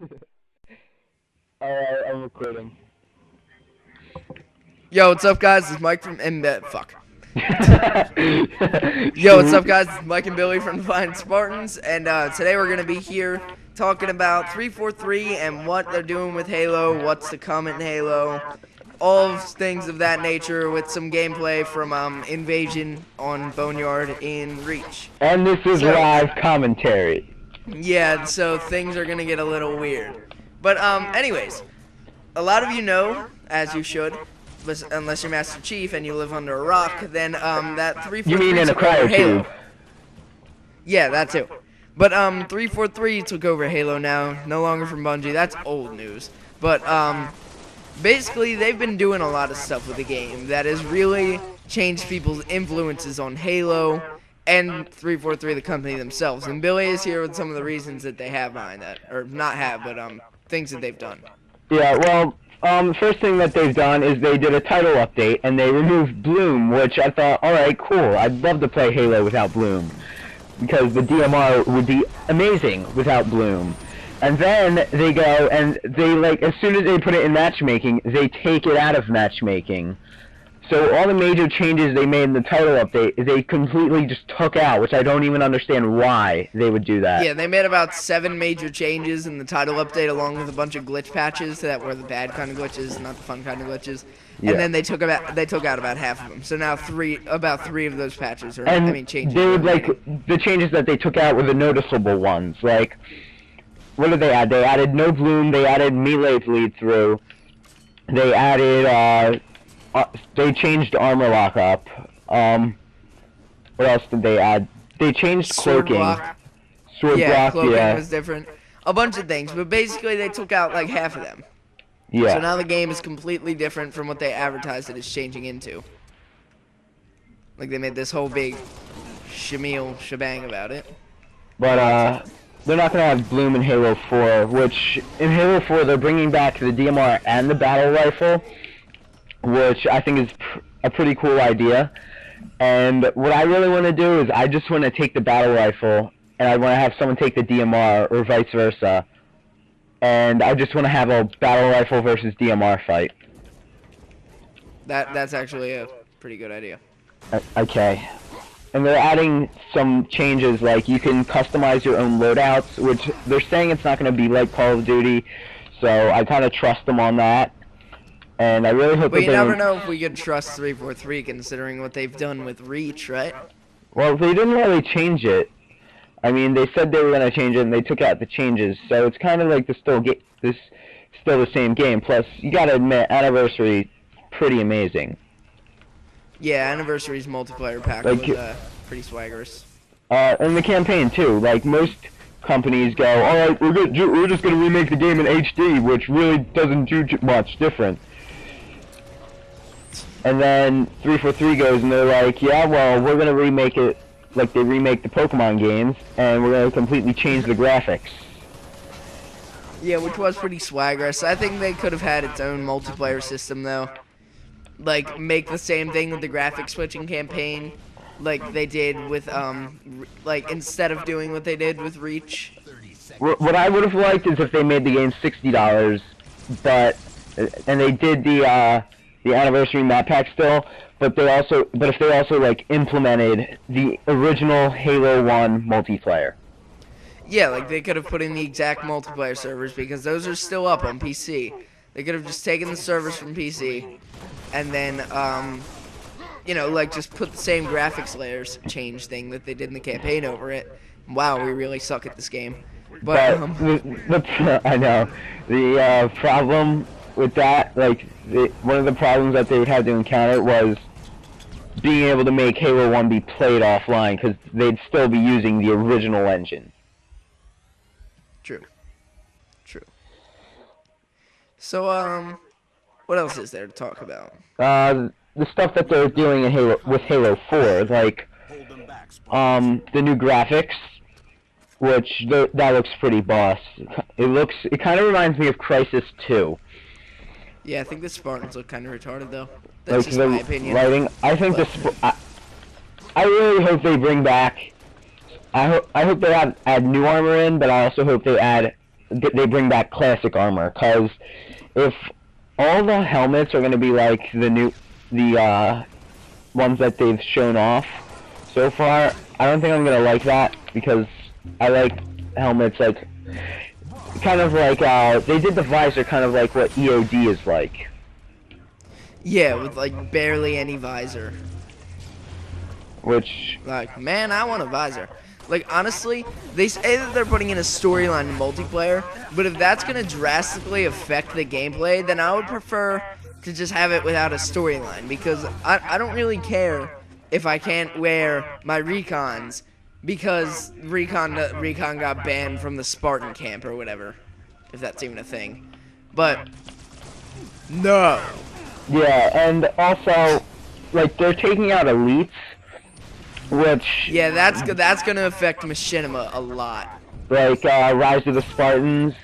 Alright, I'm recording. Yo, what's up, guys? It's Mike from Fuck. Yo, what's up, guys? It's Mike and Billy from DefiantSpartans, and today we're gonna be here talking about 343 and what they're doing with Halo, what's to come in Halo, all things of that nature, with some gameplay from Invasion on Boneyard in Reach. And this is live commentary. Yeah, so things are gonna get a little weird. But anyways, a lot of you know, as you should, unless you're Master Chief and you live under a rock, then that 343. You mean in a cryotube? Yeah, that too. But 343 took over Halo now, no longer from Bungie. That's old news. But basically they've been doing a lot of stuff with the game that has really changed people's influences on Halo and 343, the company themselves. And Billy is here with some of the reasons that they have behind that, or not have, but things that they've done. Yeah, well, the first thing that they've done is they did a title update, and they removed Bloom, which I thought, alright, cool, I'd love to play Halo without Bloom, because the DMR would be amazing without Bloom. And then they go, and they, like, as soon as they put it in matchmaking, they take it out of matchmaking. So all the major changes they made in the title update, they completely just took out, which I don't even understand why they would do that. Yeah, they made about 7 major changes in the title update, along with a bunch of glitch patches that were the bad kind of glitches, not the fun kind of glitches. And Yeah. then they took out about half of them. So now about three of those patches are, changes. They would, like, the changes that they took out were the noticeable ones. Like, what did they add? They added no Bloom, they added melee bleed through, they added, they changed armor lockup. What else did they add? They changed cloaking. Sword block, cloaking yeah. was different. A bunch of things, but basically they took out like half of them. Yeah. So now the game is completely different from what they advertised it is changing into. Like they made this whole big shebang about it. But they're not gonna have Bloom in Halo 4, which in Halo 4 they're bringing back the DMR and the battle rifle, which I think is a pretty cool idea. And what I really want to do is I just want to take the battle rifle and I want to have someone take the DMR or vice versa. And I just want to have a battle rifle versus DMR fight. That's actually a pretty good idea. Okay. And they're adding some changes, like you can customize your own loadouts, which they're saying it's not going to be like Call of Duty, so I kind of trust them on that. And I really hope but you never know if we could trust 343 considering what they've done with Reach, right? Well, they didn't really change it. I mean, they said they were going to change it, and they took out the changes, so it's kind of like still the same game. Plus, you got to admit, Anniversary, pretty amazing. Yeah, Anniversary's multiplayer pack was pretty swaggerous. And the campaign too. Like most companies go, all right, we're just gonna remake the game in HD, which really doesn't do much different. And then 343 goes and they're like, yeah, well, we're gonna remake it like they remake the Pokemon games, and we're gonna completely change the graphics. Yeah, which was pretty swaggerous. I think they could have had its own multiplayer system though. Like make the same thing with the graphic switching campaign, like they did with like instead of doing what they did with Reach. What I would have liked is if they made the game $60, and they did the Anniversary map pack still, but if they also like implemented the original Halo 1 multiplayer. Yeah, like they could have put in the exact multiplayer servers because those are still up on PC. They could have just taken the servers from PC and then, you know, like just put the same graphics layers change thing that they did in the campaign over it. Wow, we really suck at this game. But I know. The problem with that, like, one of the problems that they would have to encounter was being able to make Halo 1 be played offline, because they'd still be using the original engine. True. So, what else is there to talk about? The stuff that they're doing in with Halo 4, like, the new graphics, which that looks pretty boss. It kind of reminds me of Crysis 2. Yeah, I think the Spartans look kind of retarded though. That's Like just my opinion. Lighting, I think I really hope they bring back. I hope they add new armor in, but I also hope they add they bring back classic armor, because if all the helmets are going to be like the ones that they've shown off so far, I don't think I'm going to like that, because I like helmets like kind of like they did the visor kind of like what EOD is like. Yeah, with like barely any visor. Which, like, man, I want a visor. Like, honestly, they say that they're putting in a storyline in multiplayer, but if that's gonna drastically affect the gameplay, then I would prefer to just have it without a storyline, because I don't really care if I can't wear my recons, because recon got banned from the Spartan camp or whatever, if that's even a thing. But no. Yeah, and also, like, they're taking out elites, which, yeah, that's gonna affect Machinima a lot. Like Rise of the Spartans,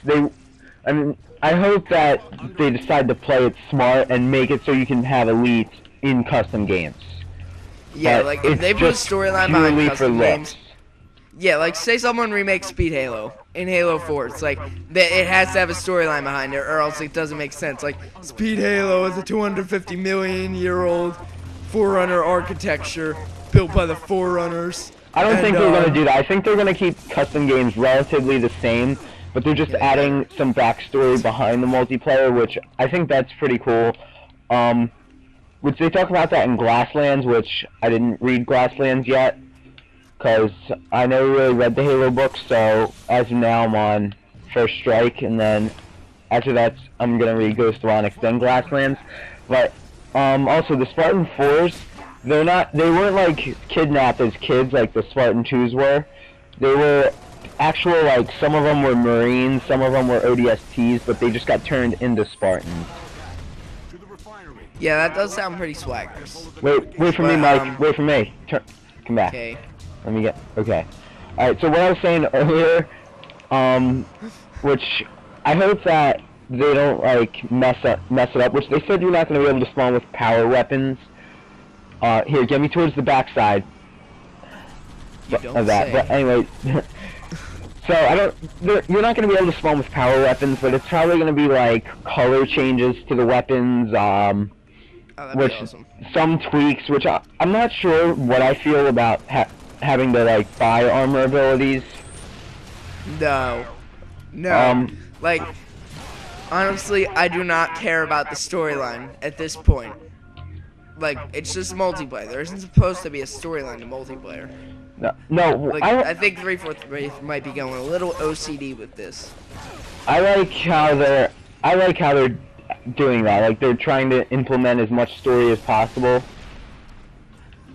I hope that they decide to play it smart and make it so you can have elites in custom games. Yeah, but like if they put a storyline behind custom games. Yeah, like say someone remakes Speed Halo in Halo 4. It's like it has to have a storyline behind it, or else it doesn't make sense. Like Speed Halo is a 250 million-year-old Forerunner architecture built by the Forerunners. I don't think they're gonna do that. I think they're gonna keep custom games relatively the same, but they're just adding some backstory behind the multiplayer, which I think that's pretty cool. Which they talk about that in Glasslands, which I didn't read Glasslands yet, because I never really read the Halo books, so as of now I'm on First Strike, and then after that I'm gonna read Ghost of Onyx, then Glasslands. But also the Spartan 4s, they weren't like kidnapped as kids like the Spartan 2s were. They were actual, like, some of them were Marines, some of them were ODSTs, but they just got turned into Spartans. Yeah, that does sound pretty swaggers. Wait for me, Mike. Wait for me. Come back. Okay. Let me get. Okay. All right. So what I was saying earlier, which I hope that they don't like mess it up. Which they said you're not going to be able to spawn with power weapons. Here, get me towards the backside of that. But anyway, so you're not going to be able to spawn with power weapons, but it's probably going to be like color changes to the weapons. Which awesome. Some tweaks, which I'm not sure what I feel about having to like buy armor abilities. No. Like, honestly, I do not care about the storyline at this point. Like, it's just multiplayer. There isn't supposed to be a storyline to multiplayer. No. Like, I think 343 might be going a little OCD with this. I like how they're doing that. Like, they're trying to implement as much story as possible.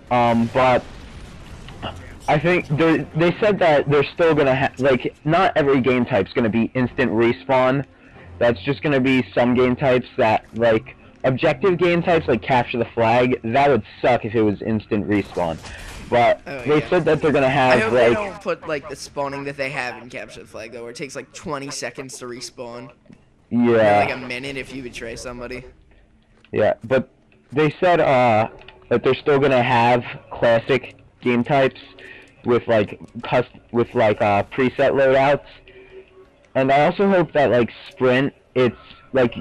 But I think they said that they're still gonna like, not every game type's gonna be instant respawn. That's just gonna be some game types that, like, objective game types like capture the flag. That would suck if it was instant respawn. But they said that they're gonna have, I hope like, they don't put like the spawning that they have in Capture the Flag, though, where it takes like 20 seconds to respawn. Yeah. Or like a minute if you betray somebody. Yeah, but they said that they're still gonna have classic game types with like preset loadouts. And I also hope that, like, sprint, it's like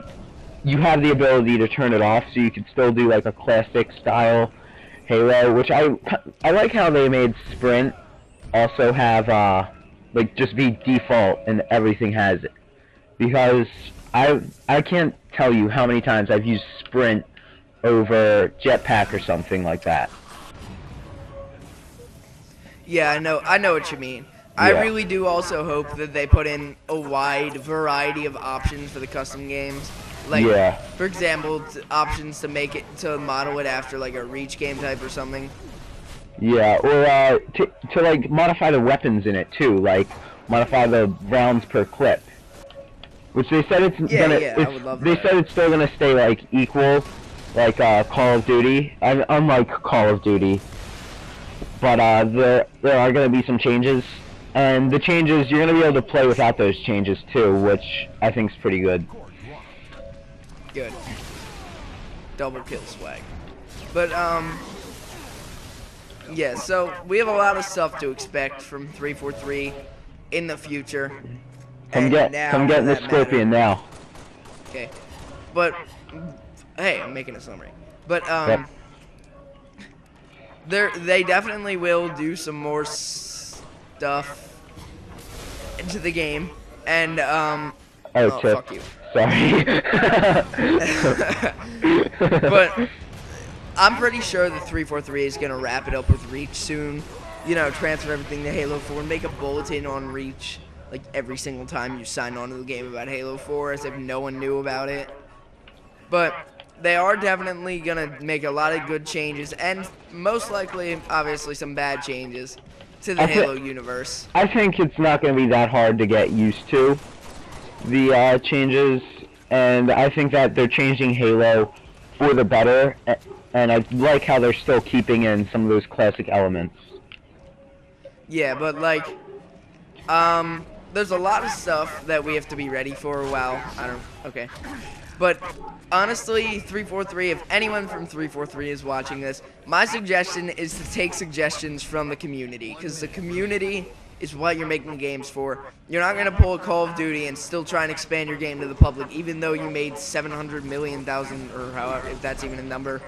you have the ability to turn it off, so you could still do like a classic style Halo, which I like how they made sprint also have like just be default and everything has it, because I can't tell you how many times I've used sprint over jetpack or something like that. Yeah, I know what you mean. Yeah. I really do also hope that they put in a wide variety of options for the custom games. Like, yeah. For example, options to make it, to model it after like a reach game type or something. Yeah, or to like modify the weapons in it too, like modify the rounds per clip. Which they said it's gonna. I would love they that. said it's still gonna stay like equal, like Call of Duty. Unlike Call of Duty, but there are gonna be some changes, and the changes you're gonna be able to play without those changes too, which I think is pretty good. Good. Double kill swag. But, yeah, so we have a lot of stuff to expect from 343 in the future. Come get the Scorpion now. Okay. But hey, I'm making a summary. But Yep. they definitely will do some more stuff into the game, and Oh, Chip. fuck you. Sorry. But I'm pretty sure the 343 is gonna wrap it up with Reach soon. You know, transfer everything to Halo 4 and make a bulletin on Reach like every single time you sign on to the game about Halo 4, as if no one knew about it. But they are definitely gonna make a lot of good changes, and most likely, obviously, some bad changes to the Halo universe. I think it's not going to be that hard to get used to the changes, and I think that they're changing Halo for the better, and I like how they're still keeping in some of those classic elements. Yeah, but like, there's a lot of stuff that we have to be ready for. Wow, okay. But honestly, 343, if anyone from 343 is watching this, my suggestion is to take suggestions from the community, because the community is what you're making games for. You're not going to pull a Call of Duty and still try and expand your game to the public, even though you made 700 million thousand, or however, if that's even a number,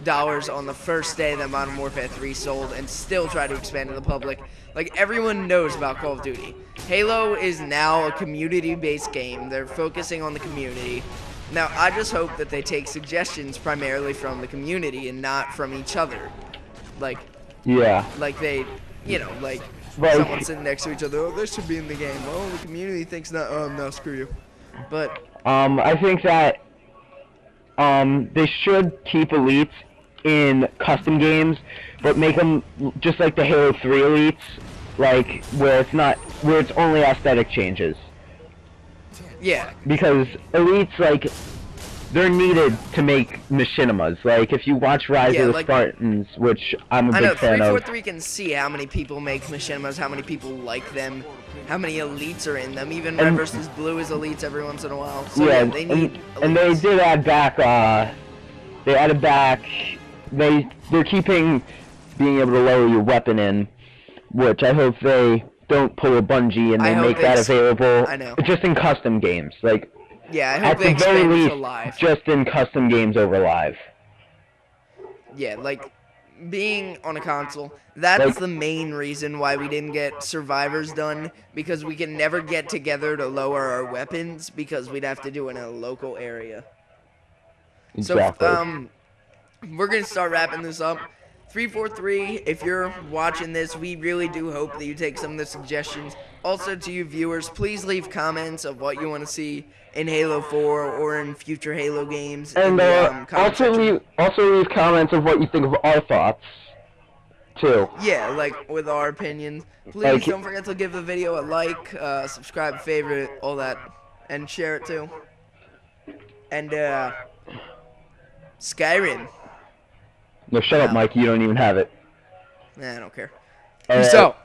dollars on the first day that Modern Warfare 3 sold, and still try to expand to the public. Like, everyone knows about Call of Duty. Halo is now a community-based game. They're focusing on the community. Now, I just hope that they take suggestions primarily from the community and not from each other. Like, yeah. Like they, you know, like someone sitting next to each other, oh, this should be in the game. Oh, the community thinks that, oh, no, screw you. But, I think that, they should keep elites in custom games, but make them just like the Halo 3 elites, like, where it's only aesthetic changes. yeah. Because elites, like, they're needed to make machinimas. Like, if you watch Rise of the Spartans, which I'm a big fan of. 343 can see how many people make machinimas, how many people like them, how many elites are in them. Even Red vs. Blue is elites every once in a while. So yeah, they need elites. And they did add back, they're keeping being able to lower your weapon in, which I hope they don't pull a Bungie and they make that available just in custom games. Like, yeah, I hope they expand it to live. Just in custom games over live. Yeah, like, being on a console, that's the main reason why we didn't get Survivors done, because we can never get together to lower our weapons, because we'd have to do it in a local area. Exactly. So, we're going to start wrapping this up. 343, if you're watching this, we really do hope that you take some of the suggestions. Also, to you viewers, please leave comments of what you want to see in Halo 4 or in future Halo games. And also leave comments of what you think of our thoughts, too. Yeah, like, with our opinions. Please don't forget to give the video a like, subscribe, favorite, all that, and share it, too. And, Skyrim. No, shut up, Mike. You don't even have it. Nah, I don't care. Peace out.